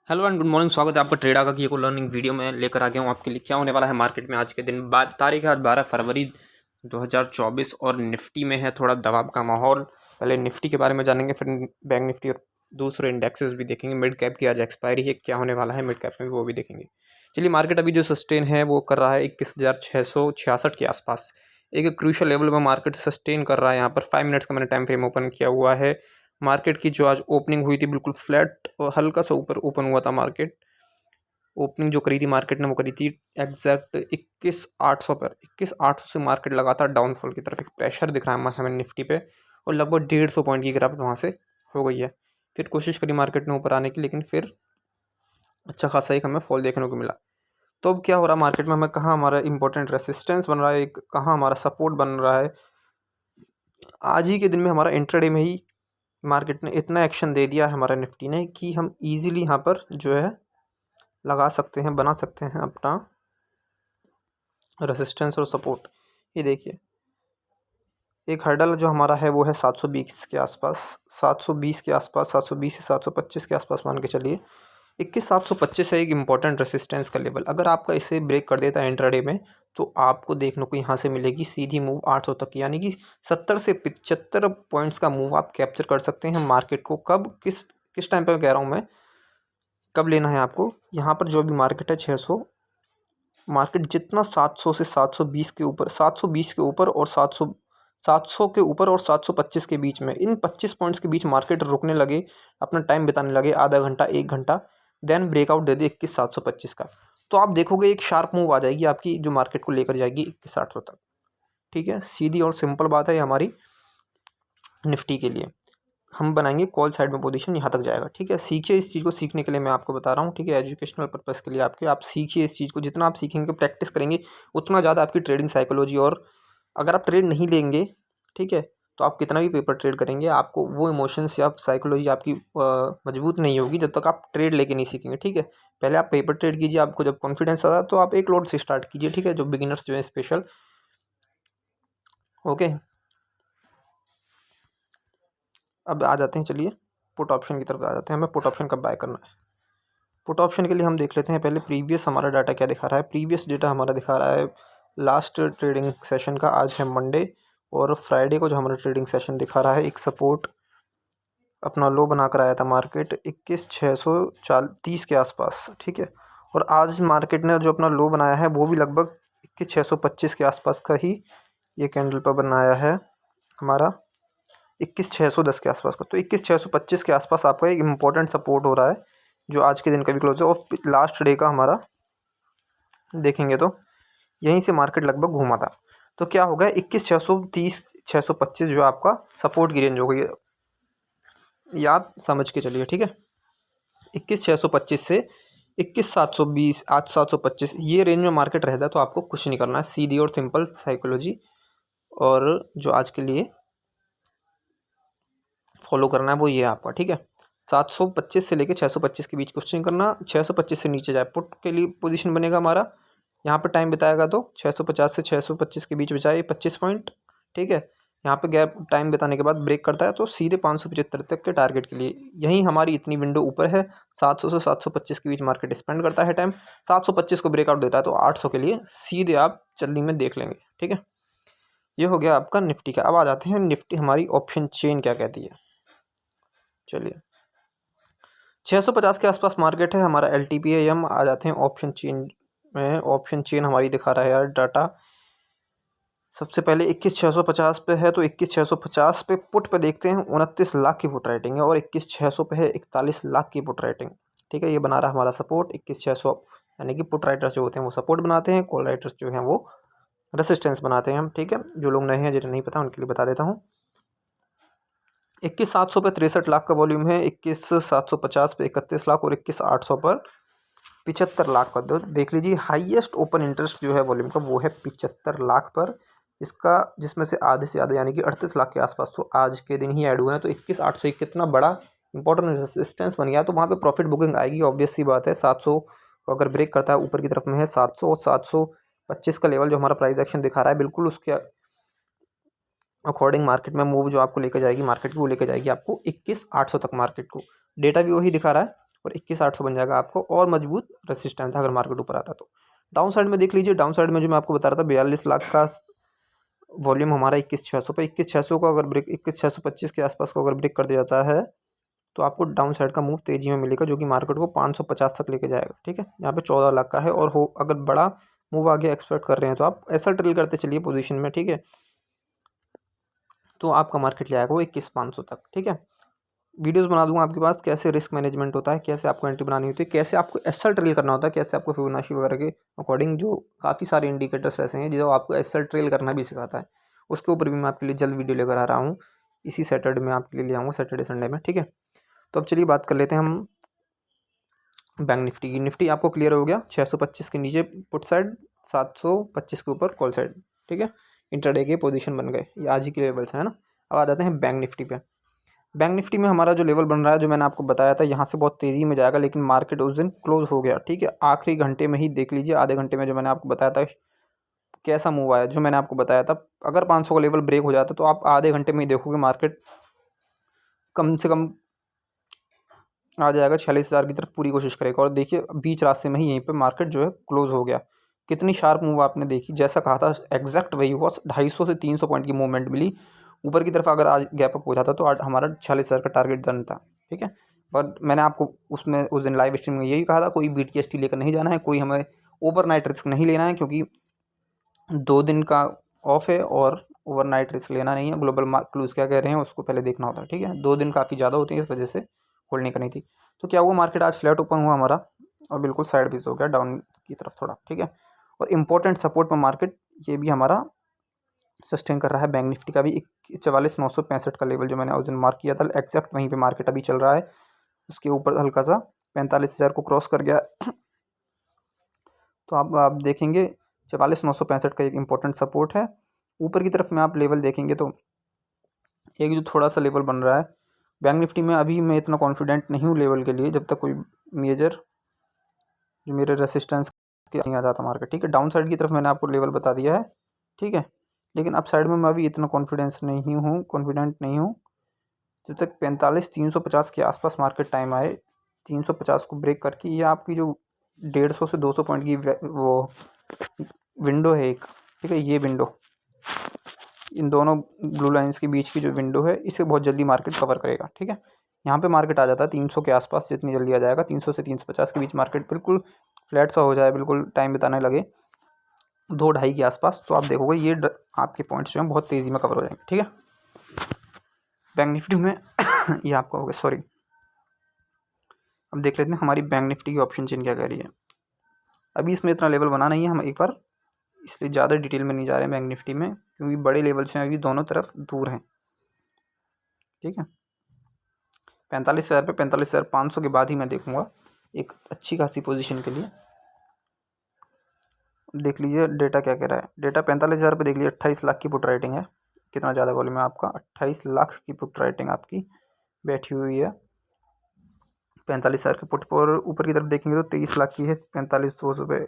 Hello and good morning. स्वागत है आपका ट्रेडा का की एक लर्निंग वीडियो में लेकर आ गया हूँ आपके लिए। क्या होने वाला है मार्केट में आज के दिन। तारीख है आज 12 फरवरी 2024 और निफ्टी में है थोड़ा दबाव का माहौल। पहले निफ्टी के बारे में जानेंगे, फिर बैंक निफ्टी और दूसरे इंडेक्सेस भी देखेंगे। मिड कैप की आज एक्सपायरी है, क्या होने वाला है मिड कैप में भी वो भी देखेंगे। चलिए, मार्केट अभी जो सस्टेन है वो कर रहा है 21,666 के आसपास। एक क्रूशियल लेवल में मार्केट सस्टेन कर रहा है। यहाँ पर 5 मिनट्स का मैंने टाइम फ्रेम ओपन किया हुआ है। मार्केट की जो आज ओपनिंग हुई थी बिल्कुल फ्लैट और हल्का सा ऊपर ओपन हुआ था मार्केट। ओपनिंग जो करी थी मार्केट ने वो करी थी एग्जैक्ट 21,800 पर। 21,800 से मार्केट लगातार डाउनफॉल की तरफ एक प्रेशर दिख रहा है हमें निफ्टी पे, और लगभग 150 पॉइंट की गिरावट वहाँ से हो गई है। फिर कोशिश करी मार्केट ने ऊपर आने की, लेकिन फिर अच्छा खासा एक हमें फॉल देखने को मिला। तो अब क्या हो रहा है मार्केट में, हमें कहाँ हमारा इंपॉर्टेंट रेसिस्टेंस बन रहा है, कहाँ हमारा सपोर्ट बन रहा है। आज ही के दिन में हमारा इंट्राडे में ही मार्केट ने इतना एक्शन दे दिया है हमारा निफ्टी ने कि हम इजीली यहाँ पर जो है लगा सकते हैं, बना सकते हैं अपना रेसिस्टेंस और सपोर्ट। ये देखिए, एक हर्डल जो हमारा है वो है 720 के आसपास, 720 के आसपास, 720 से 725 के आसपास मान के चलिए। 21,725 है एक इम्पॉर्टेंट रेसिस्टेंस का लेवल। अगर आपका इसे ब्रेक कर देता है इंट्राडे में, तो आपको देखने को यहाँ से मिलेगी सीधी मूव 800 तक, यानी कि 70 से 75 पॉइंट्स का मूव आप कैप्चर कर सकते हैं मार्केट को। कब, किस टाइम पर कह रहा हूँ मैं, कब लेना है आपको। यहाँ पर जो भी मार्केट है 600, मार्केट जितना 700 से 720 के ऊपर, 720 के ऊपर और 700 के ऊपर और 725 के बीच में, इन 25 पॉइंट्स के बीच मार्केट रुकने लगे, अपना टाइम बिताने लगे, आधा घंटा 1 घंटा, देन ब्रेकआउट दे दे 21,725 का, तो आप देखोगे एक शार्प मूव आ जाएगी आपकी जो मार्केट को लेकर जाएगी 21,800 तक। ठीक है, सीधी और सिंपल बात है ये हमारी निफ्टी के लिए। हम बनाएंगे कॉल साइड में पोजीशन, यहाँ तक जाएगा। ठीक है, सीखिए इस चीज़ को, सीखने के लिए मैं आपको बता रहा हूँ। ठीक है, एजुकेशनल पर्पज़ के लिए आपके, आप सीखिए इस चीज़ को। जितना आप सीखेंगे, प्रैक्टिस करेंगे, उतना ज़्यादा आपकी ट्रेडिंग साइकोलॉजी, और अगर आप ट्रेड नहीं लेंगे, ठीक है, तो आप कितना भी पेपर ट्रेड करेंगे, आपको वो इमोशंस या साइकोलॉजी आपकी मजबूत नहीं होगी जब तक आप ट्रेड लेके नहीं सीखेंगे। ठीक है, पहले आप पेपर ट्रेड कीजिए, आपको जब कॉन्फिडेंस आता है तो आप एक लॉट से स्टार्ट कीजिए। ठीक है, जो बिगिनर्स जो है स्पेशल। ओके, अब आ जाते हैं, चलिए पुट ऑप्शन की तरफ आ जाते हैं। हमें पुट ऑप्शन कब बाय करना है। पुट ऑप्शन के लिए हम देख लेते हैं पहले प्रीवियस हमारा डाटा क्या दिखा रहा है। प्रीवियस डेटा हमारा दिखा रहा है लास्ट ट्रेडिंग सेशन का, आज है मंडे, और फ्राइडे को जो हमारा ट्रेडिंग सेशन दिखा रहा है, एक सपोर्ट अपना लो बना कर आया था मार्केट 21,630 के आसपास। ठीक है, और आज मार्केट ने जो अपना लो बनाया है वो भी लगभग 21,625 के आसपास का ही ये कैंडल पर बनाया है हमारा, 21,610 के आसपास का। तो 21,625 के आसपास आपका एक इम्पॉर्टेंट सपोर्ट हो रहा है जो आज के दिन का भी क्लोज है, और लास्ट डे का हमारा देखेंगे तो यहीं से मार्केट लगभग घूमा था। तो क्या हो गया, 21,630 625 जो आपका सपोर्ट की रेंज हो गई है, ये आप समझ के चलिए। ठीक है, 21,625 से 21,720, आज 725, ये रेंज में मार्केट रहता है तो आपको कुछ नहीं करना है, सीधी और सिंपल साइकोलॉजी, और जो आज के लिए फॉलो करना है वो ये है आपका। ठीक है, 725 से लेके 625 के बीच कुछ नहीं करना। 625 से नीचे जाए पुट के लिए पोजीशन बनेगा हमारा, यहाँ पे टाइम बिताएगा तो 650 से 625 के बीच बचाए 25 पॉइंट। ठीक है, यहाँ पे गैप टाइम बिताने के बाद ब्रेक करता है तो सीधे 575 तक के टारगेट के लिए, यहीं हमारी इतनी विंडो ऊपर है। 700 से 725 के बीच मार्केट स्पेंड करता है टाइम, 725 को ब्रेकआउट देता है तो 800 के लिए सीधे आप जल्दी में देख लेंगे। ठीक है, ये हो गया आपका निफ्टी का। अब आ जाते हैं निफ्टी हमारी ऑप्शन चेन क्या कहती है। चलिए, 650 के आसपास मार्केट है हमारा, एल टी पी है। हम आ जाते हैं ऑप्शन चेन में। ऑप्शन चेन हमारी दिखा रहा है यार डाटा। सबसे पहले 21,650 पे है, तो 21,650 पे पुट पे देखते हैं 29 लाख की पुट राइटिंग है, और 21,600 पे है 41 लाख की पुट राइटिंग। ठीक है, ये बना रहा है हमारा सपोर्ट 21,600, यानी कि पुट राइटर्स जो होते हैं वो सपोर्ट बनाते हैं, कॉल राइटर्स जो हैं वो रेसिस्टेंस बनाते हैं हम। ठीक है, जो लोग नए हैं जिन्हें नहीं पता उनके लिए बता देता हूँ। 21,700 पे 63 लाख का वॉल्यूम है, 21,750 पे 31 लाख, और 21,800 पर 75 लाख का। देख लीजिए, हाईएस्ट ओपन इंटरेस्ट जो है वॉल्यूम का वो है 75 लाख पर, इसका जिसमें से आधे से ज़्यादा यानी कि 38 लाख के आसपास तो आज के दिन ही ऐड हुए हैं। तो 21,800 एक कितना बड़ा इंपॉर्टेंट रेजिस्टेंस बन गया, तो वहाँ पे प्रॉफिट बुकिंग आएगी, ऑब्वियस सी बात है। 700 को अगर ब्रेक करता है, ऊपर की तरफ में है 700, और 725 का लेवल जो हमारा प्राइस एक्शन दिखा रहा है, बिल्कुल उसके अकॉर्डिंग मार्केट में मूव जो आपको लेकर जाएगी, मार्केट को लेकर जाएगी आपको 21,800 तक मार्केट को। डेटा भी वही दिखा रहा है, और 21,800 बन जाएगा आपको और मजबूत रेसिस्टेंस अगर मार्केट ऊपर आता तो। डाउन साइड में देख लीजिए, डाउन साइड में जो मैं आपको बता रहा था 42 लाख का वॉल्यूम हमारा 21,600 पे, 21,600 को अगर ब्रेक 21,625 के आसपास को अगर ब्रेक कर दिया जाता है तो आपको डाउन साइड का मूव तेजी में मिलेगा, जो कि मार्केट को 550 तक लेके जाएगा। ठीक है, यहाँ पे 14 लाख का है और हो अगर बड़ा मूव आगे एक्सपेक्ट कर रहे हैं तो आप ऐसा ड्रिल करते चलिए पोजीशन में। ठीक है, तो आपका मार्केट ले आएगा वो 21,500 तक। ठीक है, वीडियोस बना दूंगा आपके पास कैसे रिस्क मैनेजमेंट होता है, कैसे आपको एंट्री बनानी होती है, कैसे आपको एसएल ट्रेल करना होता है, कैसे आपको फिबोनाची वगैरह के अकॉर्डिंग जो काफ़ी सारे इंडिकेटर्स ऐसे हैं जो आपको एसएल ट्रेल करना भी सिखाता है। उसके ऊपर भी मैं आपके लिए जल्द वीडियो लेकर आ रहा हूँ, इसी सैटरडे में आपके लिए ले आऊँगा, सैटरडे संडे में। ठीक है, तो अब चलिए बात कर लेते हैं हम बैंक निफ्टी की। निफ्टी आपको क्लियर हो गया, 625 के नीचे पुट साइड, 725 के ऊपर कॉल साइड। ठीक है, इंटरडे के पोजीशन बन गए, ये आज ही के लेवल्स हैं ना। अब आ जाते हैं बैंक निफ्टी पे। बैंक निफ्टी में हमारा जो लेवल बन रहा है, जो मैंने आपको बताया था, यहाँ से बहुत तेज़ी में जाएगा, लेकिन मार्केट उस दिन क्लोज हो गया। ठीक है, आखिरी घंटे में ही देख लीजिए, आधे घंटे में जो मैंने आपको बताया था कैसा मूव आया, जो मैंने आपको बताया था अगर 500 का लेवल ब्रेक हो जाता तो आप आधे घंटे में ही देखोगे मार्केट कम से कम आ जाएगा 46,000 की तरफ, पूरी कोशिश करेगा। और देखिए बीच रास्ते में ही यहीं पे मार्केट जो है क्लोज हो गया। कितनी शार्प मूव आपने देखी, जैसा कहा था एग्जैक्ट वही हुआ, 250 से 300 पॉइंट की मूवमेंट मिली ऊपर की तरफ। अगर आज गैप अप हो जाता तो आज हमारा 46,000 का टारगेट डन था। ठीक है, और मैंने आपको उसमें उस दिन लाइव स्ट्रीम में यही कहा था, कोई BTST लेकर नहीं जाना है, कोई हमें ओवरनाइट रिस्क नहीं लेना है, क्योंकि 2 दिन का ऑफ है और ओवरनाइट रिस्क लेना नहीं है। ग्लोबल क्लूज क्या कह रहे हैं उसको पहले देखना होता है। ठीक है, 2 दिन काफ़ी ज़्यादा होती है, इस वजह से होल्ड नहीं करनी थी। तो क्या हुआ, मार्केट आज फ्लैट ओपन हुआ हमारा और बिल्कुल साइडवेज हो गया डाउन की तरफ थोड़ा। ठीक है, और इम्पोर्टेंट सपोर्ट पर मार्केट ये भी हमारा सस्टेन कर रहा है। बैंक निफ्टी का भी 44,965 का लेवल जो मैंने उस दिन मार्क किया था, एग्जैक्ट वहीं पे मार्केट अभी चल रहा है। उसके ऊपर हल्का सा 45,000 को क्रॉस कर गया। तो आप देखेंगे 44,965 का एक इम्पोर्टेंट सपोर्ट है। ऊपर की तरफ में आप लेवल देखेंगे तो एक जो थोड़ा सा लेवल बन रहा है बैंक निफ्टी में, अभी मैं इतना कॉन्फिडेंट नहीं हूँ लेवल के लिए, जब तक कोई मेजर जो मेरे रेसिस्टेंस के नहीं आ जाता मार्केट। ठीक है, डाउन साइड की तरफ मैंने आपको लेवल बता दिया है। ठीक है, लेकिन अप साइड में मैं अभी इतना कॉन्फिडेंट नहीं हूँ जब तक 45,350 के आसपास मार्केट टाइम आए। 350 को ब्रेक करके ये आपकी जो 150 से 200 पॉइंट की वो विंडो है एक। ठीक है, ये विंडो, इन दोनों ब्लू लाइंस के बीच की जो विंडो है, इसे बहुत जल्दी मार्केट कवर करेगा। ठीक है, यहाँ पे मार्केट आ जाता है 300 के आसपास, जितनी जल्दी आ जाएगा 300 से 350 के बीच मार्केट बिल्कुल फ्लैट सा हो जाए, बिल्कुल टाइम बिताने लगे 2-2.5 के आसपास, तो आप देखोगे ये आपके पॉइंट्स जो हैं बहुत तेज़ी में कवर हो जाएंगे। ठीक है, बैंक निफ्टी में ये आपका हो गया, सॉरी। अब देख लेते हैं हमारी बैंक निफ्टी की ऑप्शन चेन क्या कह रही है। अभी इसमें इतना लेवल बना नहीं है, हम एक बार इसलिए ज़्यादा डिटेल में नहीं जा रहे हैं बैंक निफ्टी में, क्योंकि बड़े लेवल्स हैं अभी दोनों तरफ दूर हैं। ठीक है, 45,000 पे 45,500 के बाद ही मैं देखूंगा एक अच्छी खासी पोजीशन के लिए। देख लीजिए डेटा क्या कह रहा है। डेटा 45,000 पे देख लीजिए 28 लाख की पुट राइटिंग है। कितना ज़्यादा वॉल्यूम है आपका, 28 लाख की पुट राइटिंग आपकी बैठी हुई है 45,000 के पुट पर। ऊपर की तरफ देखेंगे तो 23 लाख की है 45,200 पे।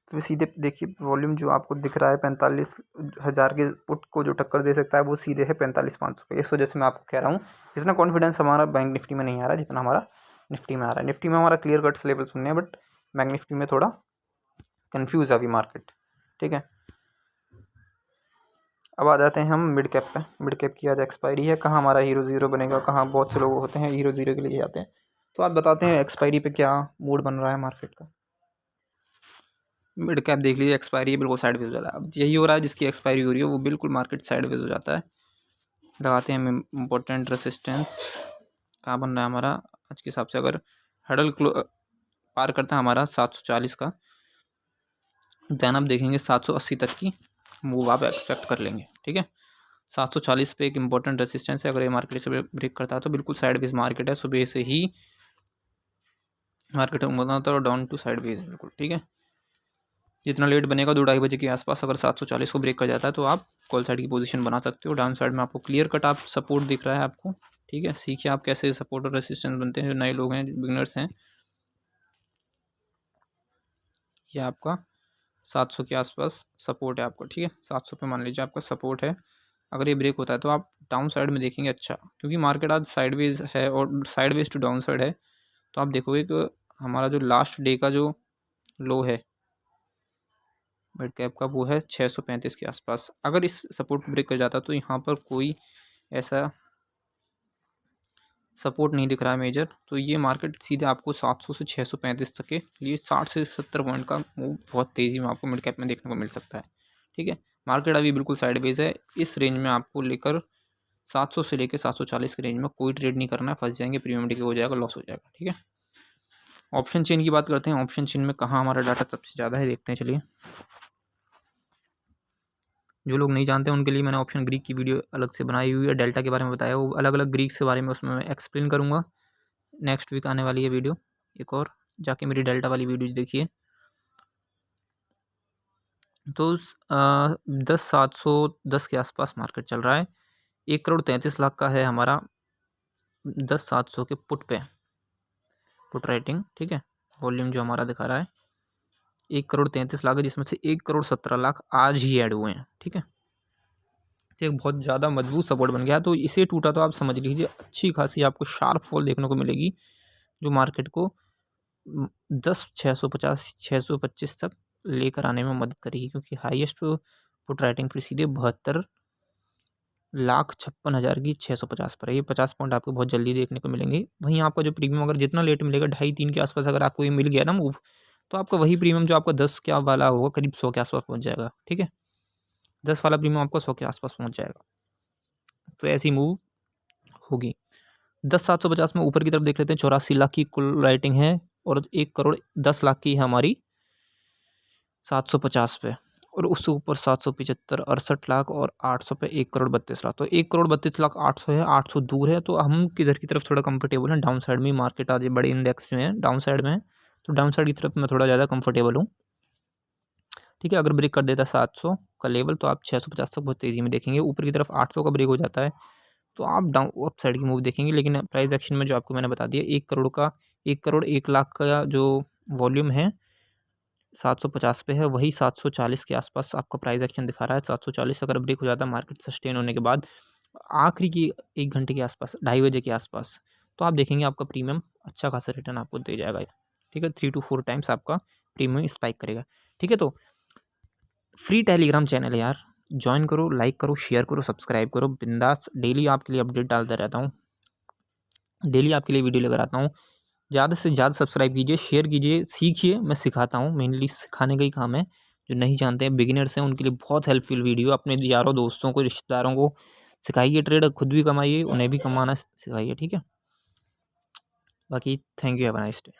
तो सीधे देखिए वॉल्यूम जो आपको दिख रहा है 45,000 के पुट को जो टक्कर दे सकता है वो सीधे है 45,500 पे। इस वजह से मैं आपको कह रहा हूँ इतना कॉन्फिडेंस हमारा बैंक निफ्टी में नहीं आ रहा है जितना हमारा निफ्टी में आ रहा है। निफ्टी में हमारा क्लियर कट्स लेवल सुनने हैं, बट बैंक निफ्टी में थोड़ा कन्फ्यूज़ है अभी मार्केट। ठीक है, अब आ जाते हैं हम मिड कैप पे। मिड कैप की आज एक्सपायरी है, कहाँ हमारा हीरो ज़ीरो बनेगा, कहाँ बहुत से लोग होते हैं हीरो ज़ीरो के लिए आते हैं। तो आप बताते हैं एक्सपायरी पे क्या मूड बन रहा है मार्केट का। मिड कैप देख लीजिए, एक्सपायरी बिल्कुल साइडवेज हो जा रहा है। अब यही हो रहा है जिसकी एक्सपायरी हो रही है वो बिल्कुल मार्केट साइडवेज हो जाता है। लगाते हैं हम इम्पोर्टेंट रेसिस्टेंस, कहाँ बन रहा है हमारा आज के हिसाब से। अगर हडल पार करता है हमारा 740 का, देन आप देखेंगे 780 तक की मूव आप एक्सपेक्ट कर लेंगे। ठीक है, 740 पे एक इंपॉर्टेंट रेसिस्टेंस है। अगर ये मार्केट से ब्रेक करता है तो बिल्कुल साइडवेज मार्केट है, सुबह से ही मार्केट में होता है और डाउन टू साइडवेज है बिल्कुल। ठीक है, जितना लेट बनेगा 2-2:30 बजे के आसपास अगर 740 को ब्रेक कर जाता है तो आप कॉल साइड की पोजीशन बना सकते हो। डाउन साइड में आपको क्लियर कट आप सपोर्ट दिख रहा है आपको। ठीक है, सीखिए आप कैसे सपोर्ट और रेसिस्टेंस बनते हैं, जो नए लोग हैं बिगनर्स हैं। ये आपका 700 के आसपास सपोर्ट है आपको। ठीक है, 700 पे मान लीजिए आपका सपोर्ट है। अगर ये ब्रेक होता है तो आप डाउन साइड में देखेंगे अच्छा, क्योंकि मार्केट आज साइडवेज है और साइडवेज टू डाउन साइड है, तो आप देखोगे कि हमारा जो लास्ट डे का जो लो है मिड कैप का वो है 635 के आसपास। अगर इस सपोर्ट को ब्रेक कर जाता तो यहाँ पर कोई ऐसा सपोर्ट नहीं दिख रहा है मेजर, तो ये मार्केट सीधे आपको 700 से 635 तक के लिए 60 से 70 पॉइंट का मूव बहुत तेज़ी में आपको मिड कैप में देखने को मिल सकता है। ठीक है, मार्केट अभी बिल्कुल साइडवेज है। इस रेंज में आपको लेकर 700 से लेकर 740 के रेंज में कोई ट्रेड नहीं करना है, फंस जाएंगे, प्रीमियम डिके हो जाएगा, लॉस हो जाएगा। ठीक है, ऑप्शन चेन की बात करते हैं। ऑप्शन चेन में कहाँ हमारा डाटा सबसे ज़्यादा है देखते हैं, चलिए। जो लोग नहीं जानते उनके लिए मैंने ऑप्शन ग्रीक की वीडियो अलग से बनाई हुई है, डेल्टा के बारे में बताया, वो अलग अलग ग्रीक के बारे में उसमें मैं एक्सप्लेन करूँगा। नेक्स्ट वीक आने वाली है वीडियो एक और, जाके मेरी डेल्टा वाली वीडियो देखिए। तो 10,710 के आसपास मार्केट चल रहा है। 1,33,00,000 का है हमारा 10,700 के पुट पे पुट राइटिंग। ठीक है, वॉल्यूम जो हमारा दिखा रहा है 1,33,00,000 है, जिसमें से 1,17,00,000 आज ही ऐड हुए हैं। ठीक है, तो एक बहुत ज़्यादा मजबूत सपोर्ट बन गया। तो इसे टूटा तो आप समझ लीजिए अच्छी खासी आपको शार्प फॉल देखने को मिलेगी, जो मार्केट को 625 तक लेकर आने में मदद करेगी, क्योंकि हाईएस्ट पुट राइटिंग फिर सीधे 72,56,000 की 650 पर है। ये 50 पॉइंट आपको बहुत जल्दी देखने को मिलेंगे। वहीं आपका जो प्रीमियम अगर जितना लेट मिलेगा 2.5-3 के आसपास अगर आपको ये मिल गया ना मूव, तो आपका वही प्रीमियम जो आपका 10 क्या वाला होगा करीब 100 के आसपास पहुँच जाएगा। ठीक है, 10 वाला प्रीमियम आपका 100 के आसपास पहुँच जाएगा। तो ऐसी मूव होगी। 10,750 में ऊपर की तरफ देख लेते हैं, 84 लाख की कुल राइटिंग है और 1,10,00,000 की है हमारी 750 पे, और उससे ऊपर 775, 68 लाख और 800 पे 1,32,00,000। तो 1,32,00,000 800 है, 800 दूर है। तो हम किधर की तरफ थोड़ा कंफर्टेबल हैं, डाउन साइड में। मार्केट आज बड़े इंडेक्स जो हैं डाउन साइड में है, तो डाउन साइड की तरफ मैं थोड़ा ज़्यादा कंफर्टेबल हूँ। ठीक है, अगर ब्रेक कर देता है 700 का लेवल तो आप 650 तक बहुत तेज़ी में देखेंगे। ऊपर की तरफ 800 का ब्रेक हो जाता है तो आप डाउन अप साइड की मूव देखेंगे। लेकिन प्राइस एक्शन में जो आपको मैंने बता दिया 1,01,00,000 का जो वॉल्यूम है 750 पे है, वही 740 के आसपास आपका प्राइस एक्शन दिखा रहा है। 740 अगर ब्रेक हो जाता है मार्केट सस्टेन होने के बाद आखिरी की 1 घंटे के आसपास, 2:30 बजे के आसपास, तो आप देखेंगे आपका प्रीमियम अच्छा खासा रिटर्न आपको दे जाएगा। ठीक है, 3 to 4 टाइम्स आपका प्रीमियम स्पाइक करेगा। ठीक है, तो फ्री टेलीग्राम चैनल है यार, ज्वाइन करो, लाइक करो, शेयर करो, सब्सक्राइब करो, बिंदास। डेली आपके लिए अपडेट डालता रहता हूँ, डेली आपके लिए वीडियो लेकर आता हूँ। ज़्यादा से ज़्यादा सब्सक्राइब कीजिए, शेयर कीजिए, सीखिए। मैं सिखाता हूँ, मेनली सिखाने का ही काम है। जो नहीं जानते हैं, बिगिनर्स हैं, उनके लिए बहुत हेल्पफुल वीडियो। अपने यारों दोस्तों को, रिश्तेदारों को सिखाइए ट्रेड, खुद भी कमाइए, उन्हें भी कमाना सिखाइए। ठीक है, बाकी thank you, have a nice day.